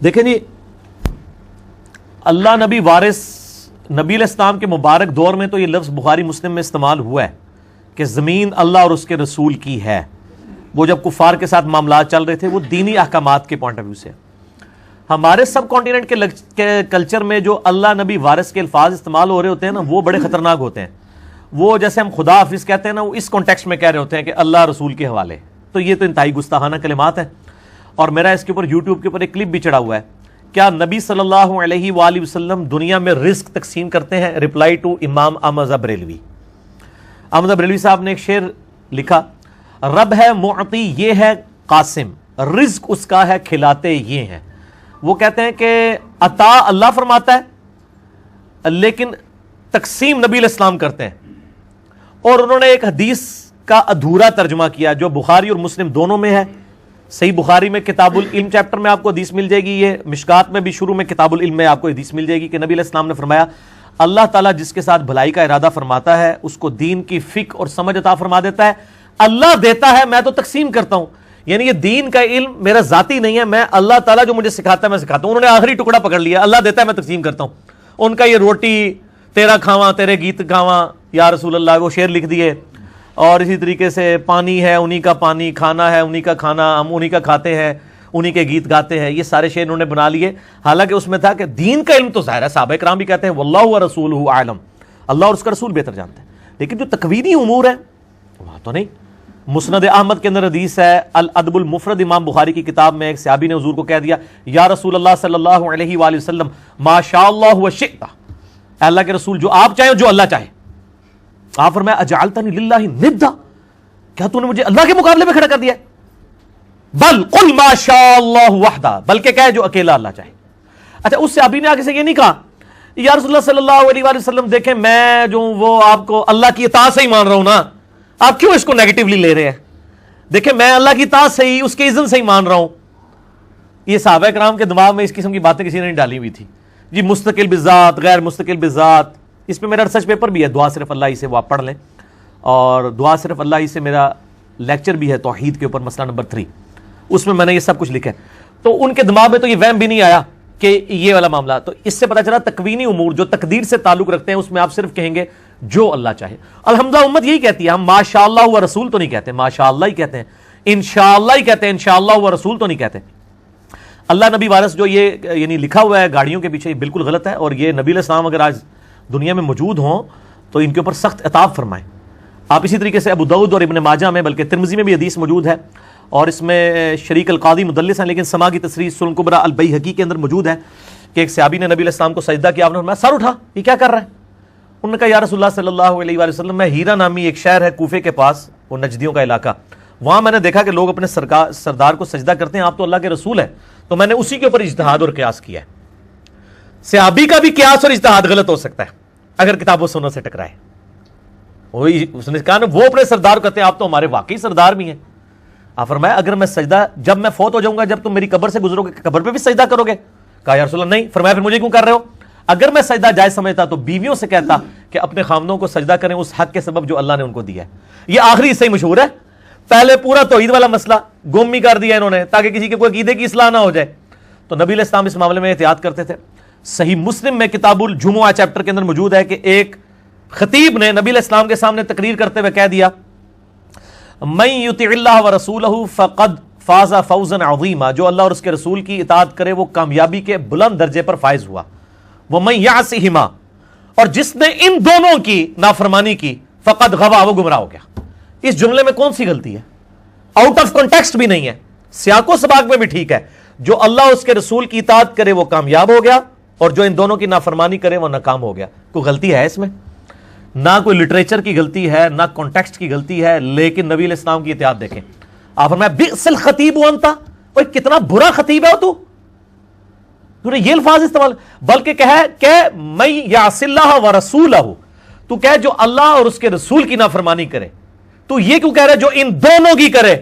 دیکھیں جی، اللہ نبی وارث نبی علیہ السلام کے مبارک دور میں تو یہ لفظ بخاری مسلم میں استعمال ہوا ہے کہ زمین اللہ اور اس کے رسول کی ہے. وہ جب کفار کے ساتھ معاملات چل رہے تھے وہ دینی احکامات کے پوائنٹ آف ویو سے. ہمارے سب کانٹیننٹ کے کلچر میں جو اللہ نبی وارث کے الفاظ استعمال ہو رہے ہوتے ہیں نا، وہ بڑے خطرناک ہوتے ہیں. وہ جیسے ہم خدا حافظ کہتے ہیں نا، وہ اس کانٹیکسٹ میں کہہ رہے ہوتے ہیں کہ اللہ رسول کے حوالے. تو یہ تو انتہائی گستاخانہ کلمات ہیں. اور میرا اس کے اوپر یوٹیوب کے اوپر ایک کلپ بھی چڑھا ہوا ہے. کیا نبی صلی اللہ علیہ وآلہ وسلم دنیا میں رزق تقسیم کرتے ہیں؟ رپلائی ٹو امام احمد بریلوی. احمد بریلوی صاحب نے ایک شعر لکھا، رب ہے معطی یہ ہے قاسم، رزق اس کا ہے کھلاتے یہ ہیں. وہ کہتے ہیں کہ عطا اللہ فرماتا ہے لیکن تقسیم نبی علیہ السلام کرتے ہیں. اور انہوں نے ایک حدیث کا ادھورا ترجمہ کیا جو بخاری اور مسلم دونوں میں ہے. صحیح بخاری میں کتاب العلم چیپٹر میں آپ کو حدیث مل جائے گی، یہ مشکات میں بھی شروع میں کتاب العلم میں آپ کو حدیث مل جائے گی کہ نبی علیہ السلام نے فرمایا اللہ تعالیٰ جس کے ساتھ بھلائی کا ارادہ فرماتا ہے اس کو دین کی فقہ اور سمجھ عطا فرما دیتا ہے. اللہ دیتا ہے، میں تو تقسیم کرتا ہوں. یعنی یہ دین کا علم میرا ذاتی نہیں ہے، میں اللہ تعالیٰ جو مجھے سکھاتا ہے میں سکھاتا ہوں. انہوں نے آخری ٹکڑا پکڑ لیا، اللہ دیتا ہے میں تقسیم کرتا ہوں. ان کا یہ روٹی تیرا کھاواں تیرے گیت گاواں یا رسول اللہ، وہ شعر لکھ دیے. اور اسی طریقے سے پانی ہے انہی کا پانی، کھانا ہے انہی کا کھانا، ہم انہی کا کھاتے ہیں، انہی کے گیت گاتے ہیں. یہ سارے شعر انہوں نے بنا لیے. حالانکہ اس میں تھا کہ دین کا علم تو ظاہر ہے، صحابہ کرام بھی کہتے ہیں واللہ ورسولہ اعلم، اللہ اور اس کا رسول بہتر جانتے ہیں. لیکن جو تکوینی امور ہیں وہاں تو نہیں. مسند احمد کے اندر حدیث ہے، الادب المفرد امام بخاری کی کتاب میں، ایک صحابی نے حضور کو کہہ دیا یا رسول اللہ صلی اللہ علیہ وآلہ وسلم ما شاء اللہ وشئت، اللہ کے رسول جو آپ چاہیں جو اللہ چاہے. آپ فرمایا اجعلتنی للہ ندا، کیا تو نے مجھے اللہ کے مقابلے میں کھڑا کر دیا؟ بل قل ما شاء اللہ وحدہ، بلکہ کہے جو اکیلا اللہ چاہے. اچھا اس صحابی نے آگے سے یہ نہیں کہا یا رسول اللہ صلی اللہ علیہ وآلہ وسلم دیکھیں میں جو وہ آپ کو اللہ کی اطاعت سے ہی مان رہا ہوں نا، آپ کیوں اس کو نیگیٹیولی لے رہے ہیں؟ دیکھیں میں اللہ کی اطاعت سے ہی، اس کے اذن سے ہی مان رہا ہوں. یہ صحابہ کرام کے دماغ میں اس قسم کی باتیں کسی نے نہیں ڈالی ہوئی تھی. جی مستقل بذات، غیر مستقل بذات، اس پہ میرا ریسرچ پیپر بھی ہے، دعا صرف اللہ ہی سے، وہ آپ پڑھ لیں. اور دعا صرف اللہ ہی سے میرا لیکچر بھی ہے توحید کے اوپر، مسئلہ نمبر 3، اس میں نے یہ سب کچھ لکھا ہے. تو ان کے دماغ میں تو یہ وہم بھی نہیں آیا کہ یہ والا معاملہ. تو اس سے پتہ چلا تکوینی امور جو تقدیر سے تعلق رکھتے ہیں اس میں آپ صرف کہیں گے جو اللہ چاہے. الحمدللہ امت یہی کہتی ہے، ہم ماشاءاللہ و رسول تو نہیں کہتے، ماشاءاللہ ہی کہتے ہیں، انشاءاللہ ہی کہتے ہیں، انشاءاللہ و رسول تو نہیں کہتے. اللہ نبی وارث جو یہ یعنی لکھا ہوا ہے گاڑیوں کے پیچھے، یہ بالکل غلط ہے. اور یہ نبی علیہ السلام اگر آج دنیا میں موجود ہوں تو ان کے اوپر سخت عتاب فرمائیں. آپ اسی طریقے سے ابو داؤد اور ابن ماجہ میں، بلکہ ترمذی میں بھی حدیث موجود ہے، اور اس میں شریک القاضی مدلس ہیں لیکن سما کی تصریح سنن کبریٰ البیہقی کے اندر موجود ہے کہ ایک صحابی نے نبی علیہ السلام کو سجدہ کیا، آپ نے فرمایا سر اٹھا، یہ کیا کر رہا ہے؟ انہوں نے کہا یا رسول اللہ صلی اللہ علیہ وآلہ وسلم میں ہیرا نامی ایک شہر ہے کوفے کے پاس، وہ نجدیوں کا علاقہ، وہاں میں نے دیکھا کہ لوگ اپنے سردار کو سجدہ کرتے ہیں، آپ تو اللہ کے رسول ہیں، تو میں نے اسی کے اوپر اجتہاد اور قیاس کیا ہے. صحابی کا بھی قیاس اور اجتہاد غلط ہو سکتا ہے اگر کتاب و سنت سے ٹکرائے. وہی اس نے کہا نا وہ اپنے سردار کہتے ہیں، آپ تو ہمارے واقعی سردار بھی ہیں. آپ فرمایا اگر میں سجدہ جب میں فوت ہو جاؤں گا، جب تم میری قبر سے گزرو گے قبر پہ بھی سجدہ کرو گے؟ کہا یا رسول اللہ نہیں. فرمایا پھر مجھے کیوں کر رہے ہو؟ اگر میں سجدہ جائز سمجھتا تو بیویوں سے کہتا کہ اپنے خامدوں کو سجدہ کریں اس حق کے سبب جو اللہ نے ان کو دیا ہے. یہ آخری حصہ ہی مشہور ہے، پہلے پورا توحید والا مسئلہ گم ہی کر دیا انہوں نے تاکہ کسی کے کوئی عقیدے کی اصلاح نہ ہو جائے. تو نبی علیہ السلام اس معاملے میں احتیاط کرتے تھے. صحیح مسلم میں کتاب الجمعہ چیپٹر کے اندر موجود ہے کہ ایک خطیب نے نبی علیہ السلام کے سامنے تقریر کرتے ہوئے کہہ دیا من یطع اللہ ورسولہ فقد فاز فوزا عظیما، جو اللہ اور اس کے رسول کی اطاعت کرے وہ کامیابی کے بلند درجے پر فائز ہوا. ومن یعصہما، اور جس نے ان دونوں کی نافرمانی کی فقد غوا، وہ گمراہ ہو گیا. اس جملے میں کون سی غلطی ہے؟ آؤٹ آف کانٹیکسٹ بھی نہیں ہے، سیاق و سباق میں بھی ٹھیک ہے. جو اللہ اور اس کے رسول کی اطاعت کرے وہ کامیاب ہو گیا، اور جو ان دونوں کی نافرمانی کرے وہ ناکام ہو گیا. کوئی غلطی ہے اس میں؟ نہ کوئی لٹریچر کی غلطی ہے، نہ کانٹیکسٹ کی غلطی ہے. لیکن نبی علیہ السلام کی اطاعت دیکھیں، آپ فرمایا بئس الخطیب انت، اوے کتنا برا خطیب ہے تو نے یہ الفاظ استعمال، بلکہ کہے کہ من یعص اللہ ورسولہ، تو کہے جو اللہ اور اس کے رسول کی نافرمانی کرے. تو یہ کیوں کہہ رہے جو ان دونوں کی کرے؟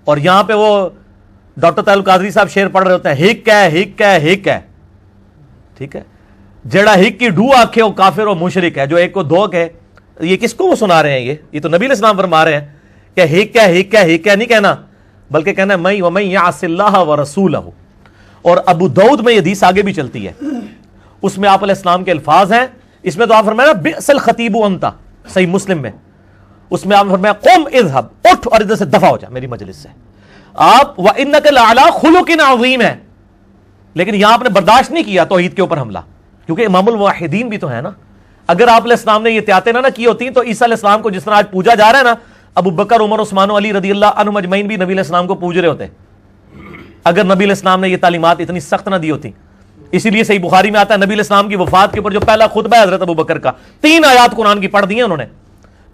اور یہاں پہ وہ ڈاکٹر طاہر القادری صاحب شعر پڑھ رہے ہوتے ہیں، ہک ہے ہک ہے ہک ہے، ٹھیک ہے، جڑا ہک کی ڈو آکھے وہ کافر و مشرک ہے، جو ایک کو دو کہے. یہ کس کو وہ سنا رہے ہیں؟ یہ تو نبی علیہ السلام فرما رہے ہیں کہ ہک ہے ہک ہے ہک ہے نہیں کہنا، بلکہ کہنا ہے من یعص اللہ ورسولہ. اور ابو داؤد میں یہ حدیث آگے بھی چلتی ہے، اس میں آپ علیہ السلام کے الفاظ ہیں، اس میں تو آپ فرمایا بئس الخطیب انت، صحیح مسلم میں، اس میں آپ نے فرمایا قم اذهب، اٹھ اور ادھر سے دفع ہو جا میری مجلس سے. آپ وَإِنَّكَ لَعَلَىٰ خُلُقٍ عَظِيمٍ ہے، لیکن یہاں آپ نے برداشت نہیں کیا توحید کے اوپر حملہ، کیونکہ امام الواحدین بھی تو ہے نا. اگر آپ علیہ السلام نے یہ احتیاطیں نہ کی ہوتی تو عیسیٰ علیہ السلام کو جس طرح آج پوجا جا رہا ہے نا، ابو بکر، عمر، عثمان و علی رضی اللہ عنہم اجمعین بھی نبی علیہ السلام کو پوج رہے ہوتے اگر نبی علیہ السلام نے یہ تعلیمات اتنی سخت نہ دی ہوتی. اسی لیے صحیح بخاری میں آتا ہے نبی علیہ السلام کی وفات کے اوپر جو پہلا خطبہ ہے حضرت ابو بکر کا، 3 آیات قرآن کی پڑھ دی ہیں انہوں نے.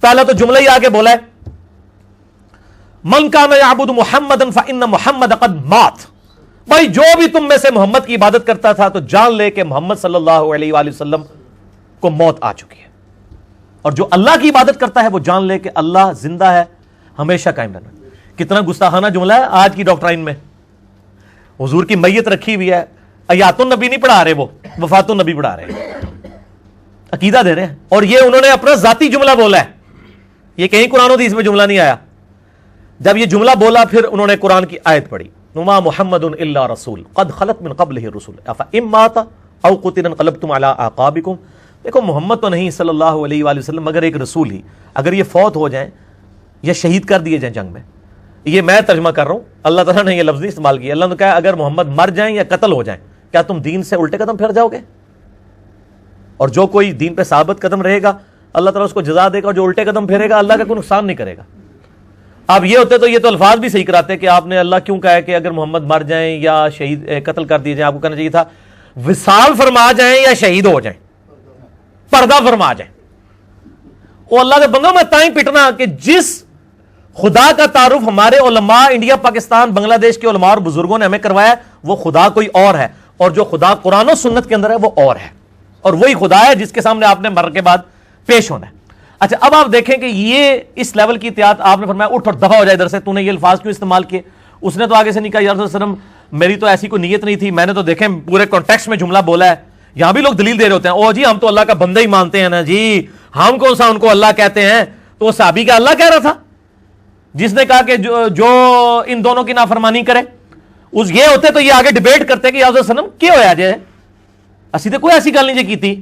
پہلا تو جملہ ہی آگے بولا ہے من کان یعبد محمدا فإن محمد قد مات، بھائی جو بھی تم میں سے محمد کی عبادت کرتا تھا تو جان لے کہ محمد صلی اللہ علیہ وآلہ وسلم کو موت آ چکی ہے، اور جو اللہ کی عبادت کرتا ہے وہ جان لے کہ اللہ زندہ ہے، ہمیشہ قائم رہنا. کتنا گستاخانہ جملہ ہے آج کی ڈاکٹرائن میں. حضور کی میت رکھی ہوئی ہے، حیات النبی نہیں پڑھا رہے، وہ وفات النبی پڑھا رہے ہیں، عقیدہ دے رہے ہیں، اور یہ انہوں نے اپنا ذاتی جملہ بولا ہے، یہ کہیں قرآن و حدیث میں جملہ نہیں آیا. جب یہ جملہ بولا پھر انہوں نے قرآن کی آیت پڑھی وما محمد الا رسول قد خلت من قبلہ الرسل افإن مات او قتل انقلبتم علی اعقابکم. دیکھو محمد تو نہیں صلی اللہ علیہ وآلہ وسلم مگر ایک رسول ہی، اگر یہ فوت ہو جائیں یا شہید کر دیے جائیں جنگ میں، یہ میں ترجمہ کر رہا ہوں، اللہ تعالیٰ نے یہ لفظ نہیں استعمال کیا. اللہ نے کہا اگر محمد مر جائیں یا قتل ہو جائیں کیا تم دین سے الٹے قدم پھر جاؤ گے؟ اور جو کوئی دین پہ ثابت قدم رہے گا اللہ تعالیٰ اس کو جزا دے گا، اور جو الٹے قدم پھیرے گا اللہ کا کوئی نقصان نہیں کرے گا. اب یہ ہوتے تو یہ تو الفاظ بھی صحیح کراتے کہ آپ نے اللہ کیوں کہا ہے کہ اگر محمد مر جائیں یا شہید قتل کر دیے جائیں، آپ کو کہنا چاہیے تھا وصال فرما جائیں یا شہید ہو جائیں، پردہ فرما جائیں. وہ اللہ کے بندوں میں تائیں پٹنا کہ جس خدا کا تعارف ہمارے علماء انڈیا، پاکستان، بنگلہ دیش کے علماء اور بزرگوں نے ہمیں کروایا ہے وہ خدا کوئی اور ہے، اور جو خدا قرآن و سنت کے اندر ہے وہ اور ہے، اور وہی خدا ہے جس کے سامنے آپ نے مر کے بعد پیش ہونا ہے. اچھا اب آپ دیکھیں کہ یہ اس لیول کی احتیاط آپ نے فرمایا اٹھ اور دفع ہو جائے ادھر سے، تو نے یہ الفاظ کیوں استعمال کیے؟ اس نے تو آگے سے نہیں کہا یا رسول اللہ علیہ وسلم میری تو ایسی کوئی نیت نہیں تھی، میں نے تو دیکھیں پورے کانٹیکسٹ میں جملہ بولا ہے. یہاں بھی لوگ دلیل دے رہے ہوتے ہیں او جی ہم تو اللہ کا بندہ ہی مانتے ہیں نا جی، ہم کون سا ان کو اللہ کہتے ہیں. تو وہ صحابی کا اللہ کہہ رہا تھا جس نے کہا کہ جو ان دونوں کی نافرمانی کرے. اس یہ ہوتے تو یہ آگے ڈیبیٹ کرتے کہ یا رسول اللہ علیہ وسلم کیا ہویا جائے، اسی تو کوئی ایسی گل نہیں کی تھی،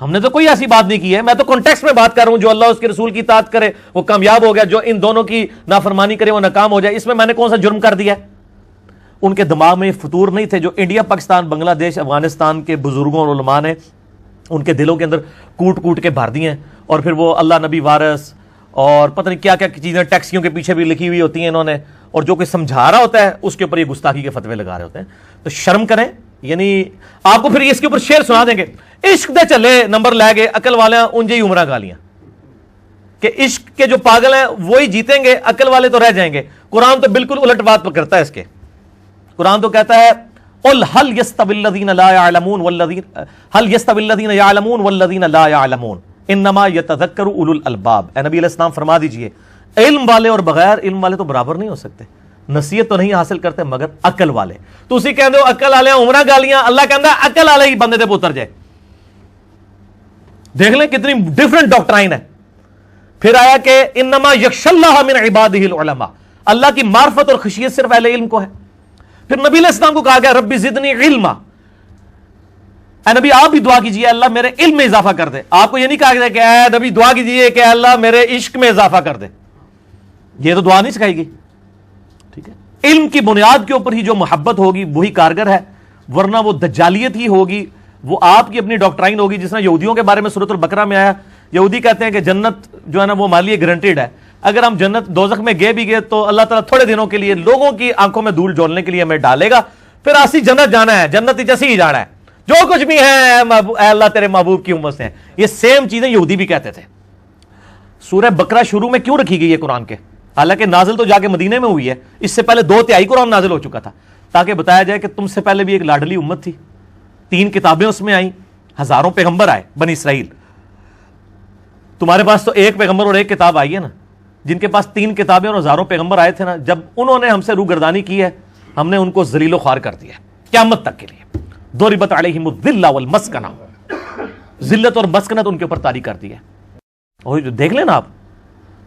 ہم نے تو کوئی ایسی بات نہیں کی ہے، میں تو کانٹیکسٹ میں بات کر رہا ہوں، جو اللہ اس کے رسول کی اطاعت کرے وہ کامیاب ہو گیا، جو ان دونوں کی نافرمانی کرے وہ ناکام ہو جائے، اس میں نے کون سا جرم کر دیا ہے؟ ان کے دماغ میں فطور نہیں تھے جو انڈیا، پاکستان، بنگلہ دیش، افغانستان کے بزرگوں اور علماء نے ان کے دلوں کے اندر کوٹ کوٹ کے بھر دیے ہیں، اور پھر وہ اللہ نبی وارث اور پتہ نہیں کیا کیا چیزیں ٹیکسیوں کے پیچھے بھی لکھی ہوئی ہوتی ہیں انہوں نے، اور جو کوئی سمجھا رہا ہوتا ہے اس کے اوپر یہ گستاخی کے فتوے لگا رہے ہوتے ہیں. تو شرم کریں. یعنی آپ کو پھر اس کے اوپر شعر سنا دیں گے، عشق دے چلے نمبر لے گئے عقل والے انجے ہی عمرہ گالیاں، کہ عشق کے جو پاگل ہیں وہی جیتیں گے، عقل والے تو رہ جائیں گے. قرآن تو بالکل الٹ بات پکڑتا ہے اس کے. قرآن تو کہتا ہے قل هل يستوي الذين لا يعلمون والذين لا يعلمون انما يتذكر اولو الالباب. اے نبی علیہ السلام فرما دیجئے علم والے اور بغیر علم والے تو برابر نہیں ہو سکتے، نصیحت تو نہیں حاصل کرتے مگر عقل والے. تو اسی کہندے ہو عقل والے عمرہ گالیاں، اللہ کہندا ہے عقل والے ہی بندے دے پتر جائے. دیکھ لیں کتنی ڈیفرنٹ ڈاکٹرائن ہے. پھر آیا کہ انما یخشى اللہ من عباده العلماء، اللہ کی معرفت اور خشیت صرف اہل علم کو ہے. پھر نبی علیہ السلام کو کہا گیا ربی زدنی علما، اے نبی آپ بھی دعا کیجئے اللہ میرے علم میں اضافہ کر دے. آپ کو یہ نہیں کہا گیا کہ اے نبی دعا کیجئے کہ اللہ میرے عشق میں اضافہ کر دے، یہ تو دعا نہیں سکھائی گئی. ٹھیک ہے، علم کی بنیاد کے اوپر ہی جو محبت ہوگی وہی کارگر ہے، ورنہ وہ دجالیت ہی ہوگی، وہ آپ کی اپنی ڈاکٹرائن ہوگی. جس طرح یہودیوں کے بارے میں سورۃ البقرہ میں آیا، یہودی کہتے ہیں کہ جنت جو ہے نا وہ ہمارے لیے گارنٹیڈ ہے، اگر ہم جنت دوزخ میں گئے بھی گئے تو اللہ تعالیٰ تھوڑے دنوں کے لیے لوگوں کی آنکھوں میں دھول جھولنے کے لیے ہمیں ڈالے گا، پھر آسی جنت جانا ہے، جنت جیسے ہی جانا ہے، جو کچھ بھی ہے اے اللہ تیرے محبوب کی امت سے ہیں. یہ سیم چیزیں یہودی بھی کہتے تھے. سورہ بقرہ شروع میں کیوں رکھی گئی ہے قرآن کے؟ حالانکہ نازل تو جا کے مدینے میں ہوئی ہے، اس سے پہلے 2/3 قرآن نازل ہو چکا تھا، تاکہ بتایا جائے کہ تم سے پہلے بھی ایک لاڈلی امت تھی، 3 کتابیں اس میں آئیں، ہزاروں پیغمبر آئے بنی اسرائیل. تمہارے پاس تو ایک پیغمبر اور ایک کتاب آئی ہے نا. جن کے پاس 3 کتابیں اور ہزاروں پیغمبر آئے تھے نا، جب انہوں نے ہم سے روگردانی کی ہے ہم نے ان کو ذلیل و خوار کر دیا قیامت تک کے لیے. ضربت علیہم الذلہ والمسکنہ، ذلت اور مسکنت ان کے اوپر طاری کر دی ہے. اور جو دیکھ لینا آپ،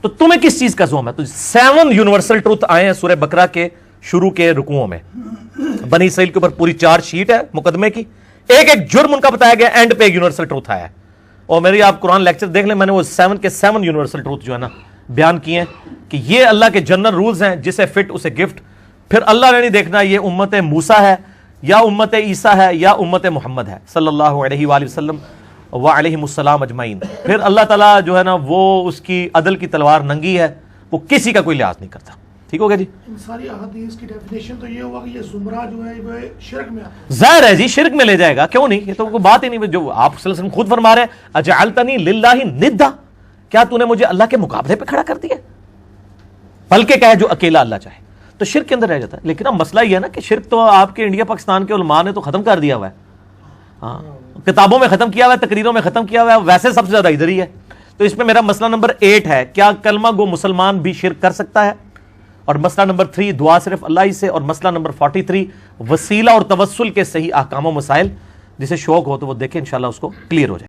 تو تمہیں کس چیز کا زوم ہے؟ تو 7 یونیورسل ٹروتھ آئے ہیں سورہ بقرہ کے شروع کے رکوعوں میں. بنی اسرائیل کے اوپر پوری 4 شیٹ ہے مقدمے کی, ایک ایک جرم ان کا بتایا گیا, اینڈ پہ ایک یونیورسل ٹروتھ آیا ہے. اور میری آپ قرآن لیکچر دیکھ لیں, میں نے وہ 7 کے 7 یونیورسل ٹروتھ جو ہے نا بیان کیے ہیں کہ یہ اللہ کے جنرل رولز ہیں, جسے فٹ اسے گفٹ. پھر اللہ نے نہیں دیکھنا یہ امت موسیٰ ہے یا امت عیسیٰ ہے یا امت محمد ہے صلی اللہ علیہ وآلہ وسلم وعلیہم السلام اجمعین. پھر اللہ تعالیٰ جو ہے نا وہ اس کی عدل کی تلوار ننگی ہے, وہ کسی کا کوئی لحاظ نہیں کرتا. ٹھیک ہو گیا جی. ان ساری احادیث کی ڈیفینیشن تو یہ ہوا کہ یہ زمرہ جو ہے وہ شرک میں آتا ہے. ظاہر ہے جی شرک میں لے جائے گا, کیوں نہیں, یہ تو کوئی بات ہی نہیں. جو آپ صلی اللہ علیہ وسلم خود فرما رہے ہیں اجعلتنی للہ ندا, کیا تو نے مجھے اللہ کے مقابلے پہ کھڑا کر دیا, بلکہ کہے جو اکیلا اللہ چاہے. تو شرک کے اندر رہ جاتا ہے. لیکن اب مسئلہ یہ ہے نا کہ شرک تو آپ کے انڈیا پاکستان کے علماء نے تو ختم کر دیا ہوا ہے, ہاں کتابوں میں ختم کیا ہوا ہے, تقریروں میں ختم کیا ہوا ہے, ویسے سب سے زیادہ ادھر ہی ہے. تو اس میں میرا مسئلہ نمبر 8 ہے, کیا کلمہ گو مسلمان بھی شرک کر سکتا ہے, اور مسئلہ نمبر 3 دعا صرف اللہ ہی سے, اور مسئلہ نمبر 43 وسیلہ اور توسل کے صحیح احکام و مسائل. جسے شوق ہو تو وہ دیکھیں, انشاءاللہ اس کو کلیئر ہو جائے.